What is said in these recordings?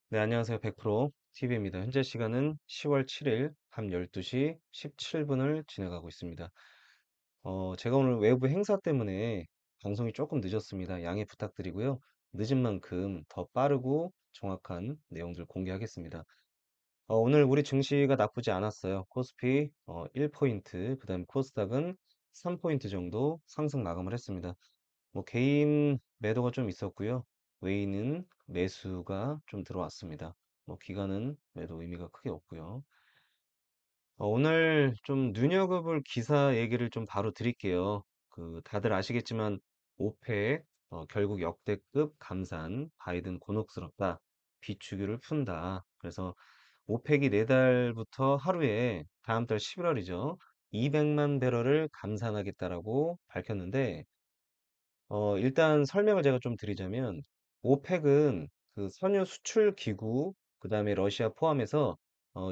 네, 안녕하세요. 100% TV입니다. 현재 시간은 10월 7일 밤 12시 17분을 지나가고 있습니다. 제가 오늘 외부 행사 때문에 방송이 조금 늦었습니다. 양해 부탁드리고요. 늦은 만큼 더 빠르고 정확한 내용들 공개하겠습니다. 오늘 우리 증시가 나쁘지 않았어요. 코스피 1포인트, 그 다음에 코스닥은 3포인트 정도 상승 마감을 했습니다. 뭐 개인 매도가 좀 있었고요. 외인은 매수가 좀 들어왔습니다. 뭐 기관은 매도 의미가 크게 없고요. 오늘 좀 눈여겨볼 기사 얘기를 좀 바로 드릴게요. 다들 아시겠지만 오펙 결국 역대급 감산, 바이든 곤혹스럽다, 비축유를 푼다. 그래서 오펙이 내달부터 하루에 다음 달 11월이죠. 200만 배럴을 감산하겠다라고 밝혔는데 일단 설명을 제가 좀 드리자면, 오펙은 그 선유 수출 기구, 그 다음에 러시아 포함해서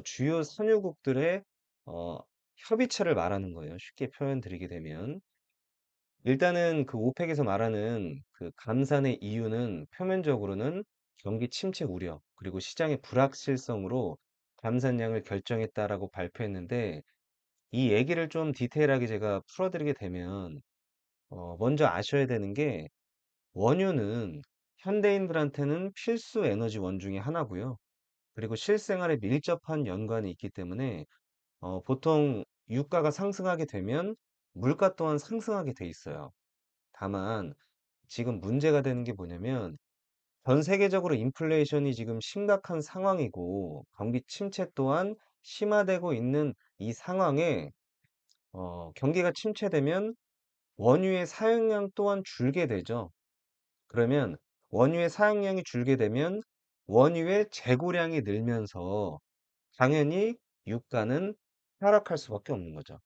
주요 선유국들의 어, 협의체를 말하는 거예요. 쉽게 표현 드리게 되면. 일단은 그 오펙에서 말하는 그 감산의 이유는 표면적으로는 경기 침체 우려, 그리고 시장의 불확실성으로 감산량을 결정했다라고 발표했는데, 이 얘기를 좀 디테일하게 제가 풀어드리게 되면, 먼저 아셔야 되는 게, 원유는 현대인들한테는 필수 에너지원 중에 하나고요. 그리고 실생활에 밀접한 연관이 있기 때문에 보통 유가가 상승하게 되면 물가 또한 상승하게 돼 있어요. 다만 지금 문제가 되는 게 뭐냐면, 전 세계적으로 인플레이션이 지금 심각한 상황이고 경기 침체 또한 심화되고 있는 이 상황에 경기가 침체되면 원유의 사용량 또한 줄게 되죠. 그러면 원유의 사용량이 줄게 되면 원유의 재고량이 늘면서 당연히 유가는 하락할 수밖에 없는 거죠.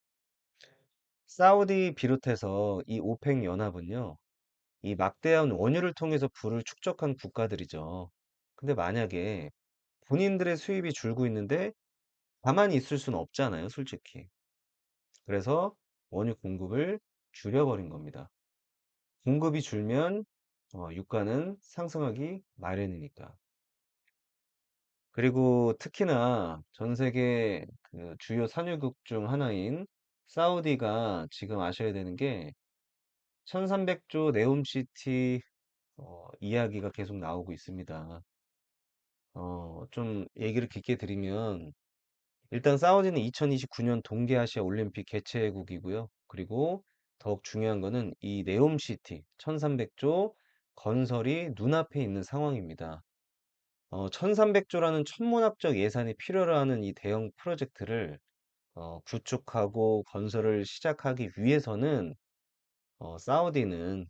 사우디 비롯해서 이 오펙 연합은요, 이 막대한 원유를 통해서 부를 축적한 국가들이죠. 근데 만약에 본인들의 수입이 줄고 있는데 가만히 있을 수는 없잖아요, 솔직히. 그래서 원유 공급을 줄여버린 겁니다. 공급이 줄면 유가는 상승하기 마련이니까. 그리고 특히나 전 세계 그 주요 산유국 중 하나인 사우디가 지금 아셔야 되는 게, 1300조 네옴시티 이야기가 계속 나오고 있습니다. 좀 얘기를 깊게 드리면, 일단 사우디는 2029년 동계아시아 올림픽 개최국이고요. 그리고 더욱 중요한 거는 이 네옴시티 1300조 건설이 눈앞에 있는 상황입니다. 1300조라는 천문학적 예산이 필요로 하는 이 대형 프로젝트를 구축하고 건설을 시작하기 위해서는 사우디는,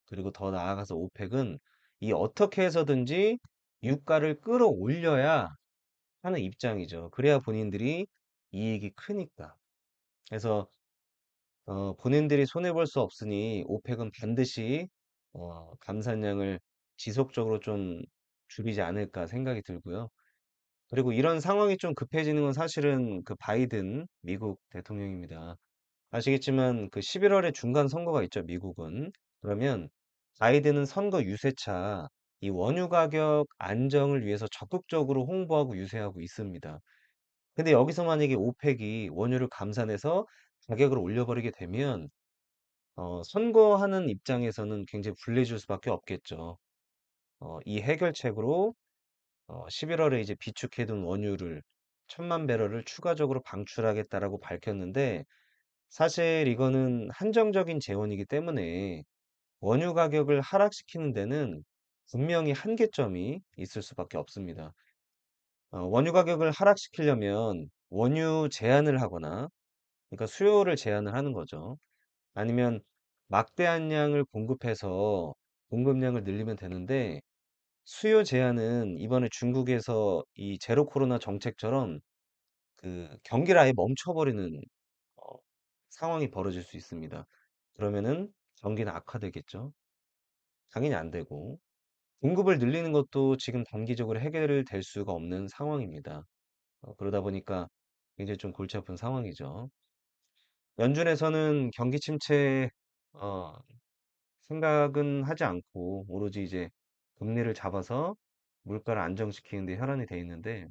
그리고 더 나아가서 오펙은 이 어떻게 해서든지 유가를 끌어올려야 하는 입장이죠. 그래야 본인들이 이익이 크니까. 그래서 본인들이 손해볼 수 없으니 오펙은 반드시 감산량을 지속적으로 좀 줄이지 않을까 생각이 들고요. 그리고 이런 상황이 좀 급해지는 건 사실은 그 바이든 미국 대통령입니다. 아시겠지만 그 11월에 중간 선거가 있죠, 미국은. 그러면 바이든은 선거 유세차 이 원유 가격 안정을 위해서 적극적으로 홍보하고 유세하고 있습니다. 근데 여기서 만약에 오펙이 원유를 감산해서 가격을 올려버리게 되면 선거하는 입장에서는 굉장히 불리해질 수밖에 없겠죠. 이 해결책으로 11월에 이제 비축해둔 원유를 1000만 배럴을 추가적으로 방출하겠다라고 밝혔는데, 사실 이거는 한정적인 재원이기 때문에 원유 가격을 하락시키는 데는 분명히 한계점이 있을 수밖에 없습니다. 원유 가격을 하락시키려면 원유 제한을 하거나, 그러니까 수요를 제한을 하는 거죠. 아니면 막대한 양을 공급해서 공급량을 늘리면 되는데, 수요 제한은 이번에 중국에서 이 제로 코로나 정책처럼 그 경기를 아예 멈춰버리는 어, 상황이 벌어질 수 있습니다. 그러면은 경기는 악화되겠죠. 당연히 안 되고, 공급을 늘리는 것도 지금 단기적으로 해결될 수가 없는 상황입니다. 그러다 보니까 굉장히 좀 골치 아픈 상황이죠. 연준에서는 경기 침체 어, 생각은 하지 않고 오로지 이제 금리를 잡아서 물가를 안정시키는 데 혈안이 돼 있는데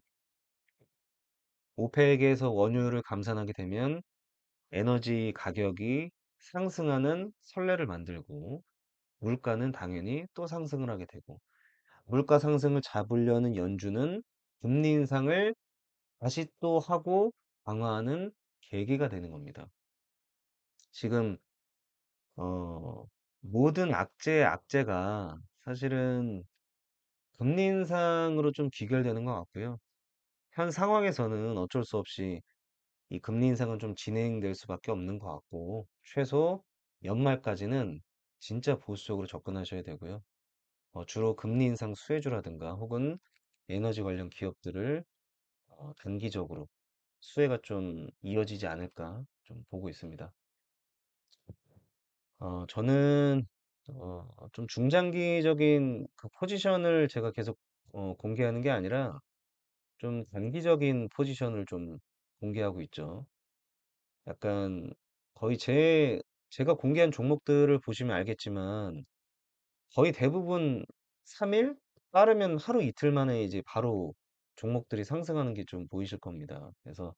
오펙에서 원유를 감산하게 되면 에너지 가격이 상승하는 선례를 만들고 물가는 당연히 또 상승을 하게 되고 물가 상승을 잡으려는 연준은 금리 인상을 다시 또 하고 강화하는 계기가 되는 겁니다. 지금 어, 모든 악재가 사실은 금리 인상으로 좀 귀결되는 것 같고요. 현 상황에서는 어쩔 수 없이 이 금리 인상은 좀 진행될 수밖에 없는 것 같고, 최소 연말까지는 진짜 보수적으로 접근하셔야 되고요. 주로 금리 인상 수혜주라든가 혹은 에너지 관련 기업들을 단기적으로 수혜가 좀 이어지지 않을까 좀 보고 있습니다. 저는 좀 중장기적인 그 포지션을 제가 계속 공개하는 게 아니라 좀 단기적인 포지션을 좀 공개하고 있죠. 약간 거의 제가 공개한 종목들을 보시면 알겠지만 거의 대부분 3일? 빠르면 하루 이틀 만에 이제 바로 종목들이 상승하는 게 좀 보이실 겁니다. 그래서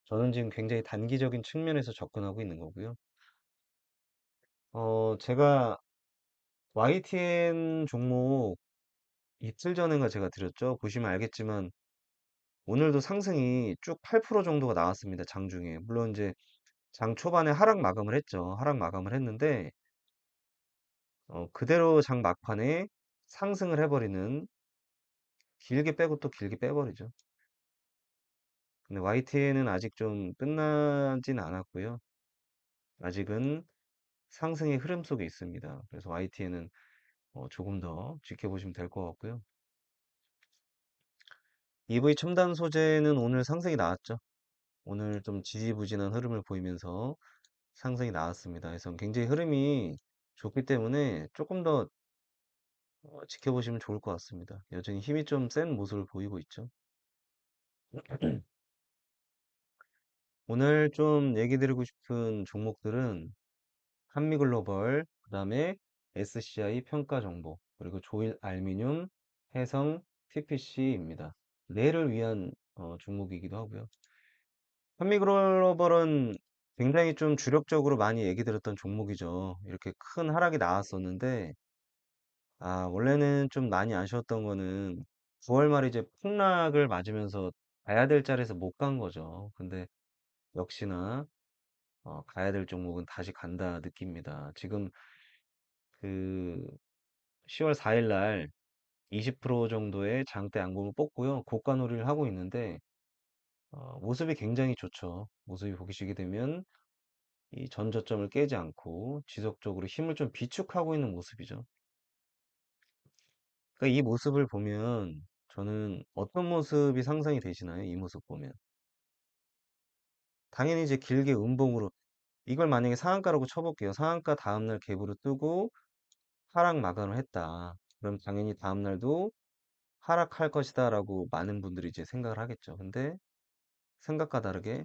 저는 지금 굉장히 단기적인 측면에서 접근하고 있는 거고요. 제가 YTN 종목 이틀 전인가 제가 드렸죠. 보시면 알겠지만 오늘도 상승이 쭉 8% 정도가 나왔습니다. 장중에. 물론 이제 장 초반에 하락 마감을 했죠. 하락 마감을 했는데 그대로 장 막판에 상승을 해버리는 길게 빼고 또 길게 빼버리죠. 근데 YTN은 아직 좀 끝나진 않았고요. 아직은 상승의 흐름 속에 있습니다. 그래서 YTN은 조금 더 지켜보시면 될 것 같고요. EV 첨단 소재는 오늘 상승이 나왔죠. 오늘 좀 지지부진한 흐름을 보이면서 상승이 나왔습니다. 그래서 굉장히 흐름이 좋기 때문에 조금 더 지켜보시면 좋을 것 같습니다. 여전히 힘이 좀 센 모습을 보이고 있죠. 오늘 좀 얘기 드리고 싶은 종목들은 한미글로벌, 그 다음에 SCI 평가 정보, 그리고 조일 알미늄, 해성, TPC입니다. 내를 위한 종목이기도 하고요. 한미글로벌은 굉장히 좀 주력적으로 많이 얘기 들었던 종목이죠. 이렇게 큰 하락이 나왔었는데, 원래는 좀 많이 아쉬웠던 거는 9월 말에 이제 폭락을 맞으면서 가야 될 자리에서 못 간 거죠. 근데 역시나 가야 될 종목은 다시 간다 느낍니다. 지금 그 10월 4일 날 20% 정도의 장대 양봉을 뽑고요. 고가 놀이를 하고 있는데 모습이 굉장히 좋죠. 모습이 보시게 되면 이 전저점을 깨지 않고 지속적으로 힘을 좀 비축하고 있는 모습이죠. 그러니까 이 모습을 보면 저는 어떤 모습이 상상이 되시나요? 이 모습 보면. 당연히 이제 길게 음봉으로 이걸 만약에 상한가라고 쳐볼게요. 상한가 다음날 갭으로 뜨고 하락 마감을 했다. 그럼 당연히 다음날도 하락할 것이다라고 많은 분들이 이제 생각을 하겠죠. 근데 생각과 다르게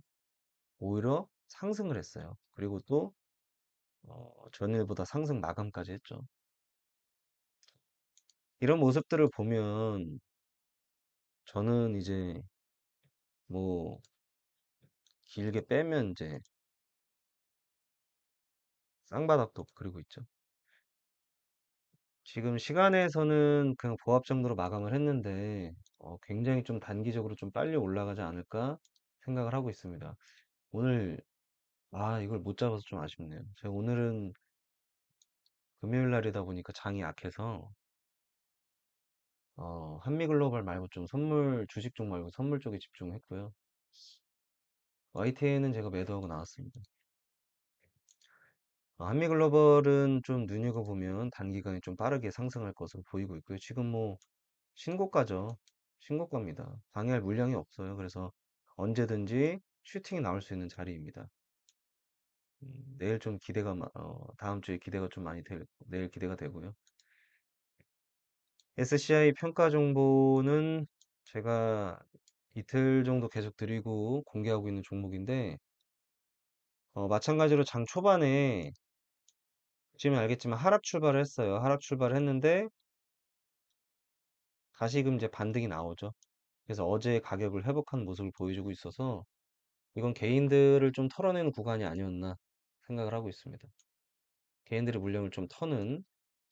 오히려 상승을 했어요. 그리고 또 전일보다 상승 마감까지 했죠. 이런 모습들을 보면 저는 이제 뭐 길게 빼면 이제 쌍바닥도 그리고 있죠. 지금 시간에서는 그냥 보합 정도로 마감을 했는데 굉장히 좀 단기적으로 좀 빨리 올라가지 않을까 생각을 하고 있습니다. 오늘 이걸 못 잡아서 좀 아쉽네요. 제가 오늘은 금요일 날이다 보니까 장이 약해서 한미글로벌 말고 좀 주식 쪽 말고 선물 쪽에 집중했고요. YTN은 제가 매도하고 나왔습니다. 한미글로벌은 좀 눈여겨보면 단기간에 좀 빠르게 상승할 것으로 보이고 있고요. 지금 뭐 신고가죠. 신고가입니다. 방해할 물량이 없어요. 그래서 언제든지 슈팅이 나올 수 있는 자리입니다. 내일 좀 다음 주에 기대가 좀 내일 기대가 되고요. SCI 평가 정보는 제가 이틀 정도 계속 드리고 공개하고 있는 종목인데, 마찬가지로 장 초반에 보시면 알겠지만 하락 출발을 했어요. 하락 출발을 했는데 다시금 이제 반등이 나오죠. 그래서 어제 가격을 회복한 모습을 보여주고 있어서 이건 개인들을 좀 털어내는 구간이 아니었나 생각을 하고 있습니다. 개인들의 물량을 좀 터는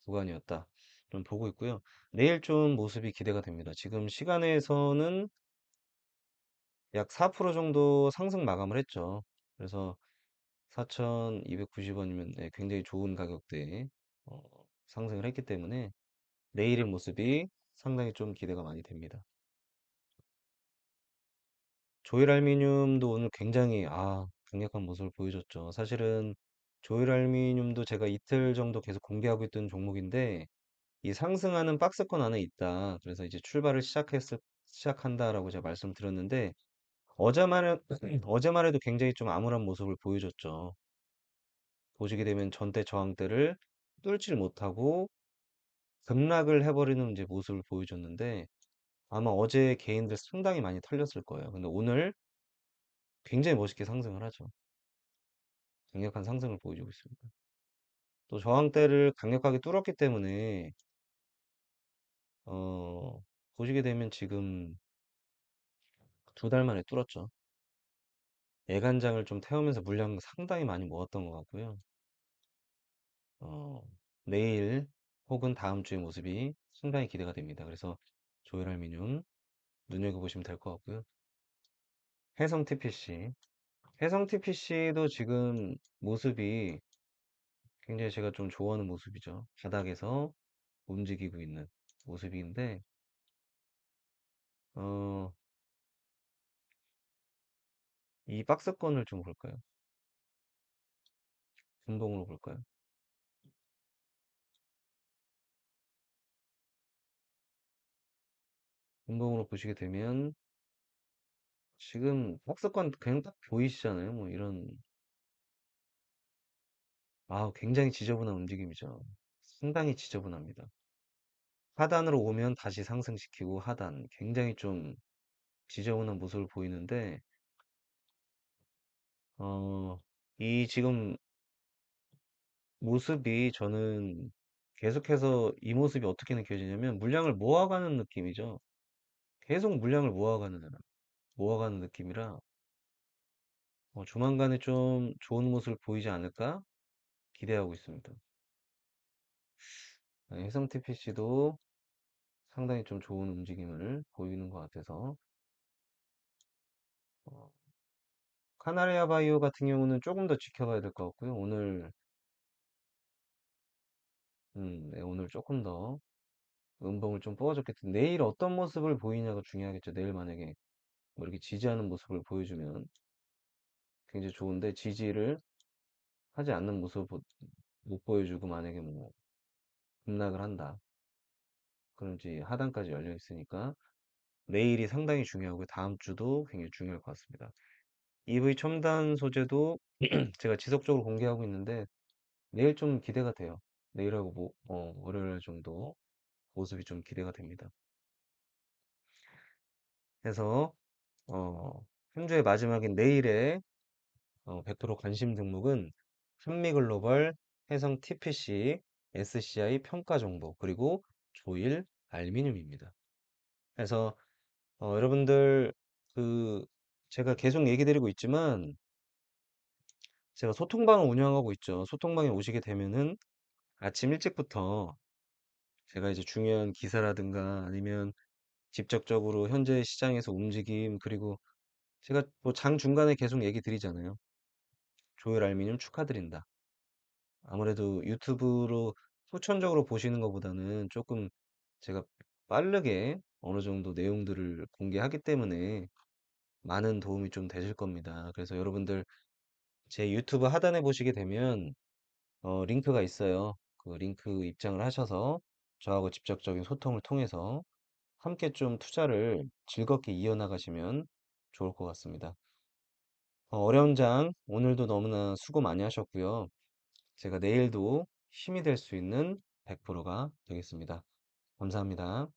구간이었다. 좀 보고 있고요. 내일 좀 모습이 기대가 됩니다. 지금 시간에서는 약 4% 정도 상승 마감을 했죠. 그래서 4,290원이면 굉장히 좋은 가격대에 어, 상승을 했기 때문에 내일의 모습이 상당히 좀 기대가 많이 됩니다. 조일알미늄도 오늘 굉장히 강력한 모습을 보여줬죠. 사실은 조일알미늄도 제가 이틀 정도 계속 공개하고 있던 종목인데 이 상승하는 박스권 안에 있다. 그래서 이제 출발을 시작한다라고 제가 말씀드렸는데 어제만 어제만 해도 굉장히 좀 암울한 모습을 보여줬죠. 보시게 되면 전대 저항대를 뚫지를 못하고 급락을 해버리는 이제 모습을 보여줬는데 아마 어제 개인들 상당히 많이 털렸을 거예요. 근데 오늘 굉장히 멋있게 상승을 하죠. 강력한 상승을 보여주고 있습니다. 또 저항대를 강력하게 뚫었기 때문에 어, 보시게 되면 지금 2달 만에 뚫었죠. 애간장을 좀 태우면서 물량 상당히 많이 모았던 것 같고요. 어, 내일 혹은 다음 주의 모습이 상당히 기대가 됩니다. 그래서 조일알미늄 눈여겨보시면 될 것 같고요. 해성 TPC. 해성 TPC도 지금 모습이 굉장히 제가 좀 좋아하는 모습이죠. 바닥에서 움직이고 있는 모습인데, 어, 이 박스권을 좀 볼까요? 분봉으로 볼까요? 분봉으로 보시게 되면 지금 박스권 그냥 딱 보이시잖아요. 뭐 이런 굉장히 지저분한 움직임이죠. 상당히 지저분합니다. 하단으로 오면 다시 상승시키고 하단 굉장히 좀 지저분한 모습을 보이는데 이 지금 모습이 저는 계속해서 이 모습이 어떻게 느껴지냐면 물량을 모아가는 느낌이죠. 계속 물량을 모아가는 느낌이라 조만간에 좀 좋은 모습을 보이지 않을까 기대하고 있습니다. 해성 TPC도 상당히 좀 좋은 움직임을 보이는 것 같아서 어, 카나리아 바이오 같은 경우는 조금 더 지켜봐야 될 것 같고요. 네, 오늘 조금 더 음봉을 좀 뽑아줬기 때문에 내일 어떤 모습을 보이냐가 중요하겠죠. 내일 만약에 뭐 이렇게 지지하는 모습을 보여주면 굉장히 좋은데 지지를 하지 않는 모습을 못 보여주고 만약에 뭐 급락을 한다. 그럼 이제 하단까지 열려 있으니까 내일이 상당히 중요하고 다음 주도 굉장히 중요할 것 같습니다. EV 첨단 소재도 제가 지속적으로 공개하고 있는데 내일 좀 기대가 돼요. 내일하고 월요일 정도 모습이 좀 기대가 됩니다. 그래서 한 주의 마지막인 내일의 100% 관심 종목은 한미글로벌, 해성 TPC, SCI 평가 정보, 그리고 조일 알미늄입니다. 그래서 여러분들 그 제가 계속 얘기 드리고 있지만 제가 소통방을 운영하고 있죠. 소통방에 오시게 되면은 아침 일찍부터 제가 이제 중요한 기사라든가 아니면 직접적으로 현재 시장에서 움직임 그리고 제가 뭐 장 중간에 계속 얘기 드리잖아요. 조일 알미늄 축하드린다. 아무래도 유튜브로 후천적으로 보시는 것보다는 조금 제가 빠르게 어느 정도 내용들을 공개하기 때문에 많은 도움이 좀 되실 겁니다. 그래서 여러분들 제 유튜브 하단에 보시게 되면 링크가 있어요. 그 링크 입장을 하셔서 저하고 직접적인 소통을 통해서 함께 좀 투자를 즐겁게 이어나가시면 좋을 것 같습니다. 어려운 장 오늘도 너무나 수고 많이 하셨고요. 제가 내일도 힘이 될 수 있는 100%가 되겠습니다. 감사합니다.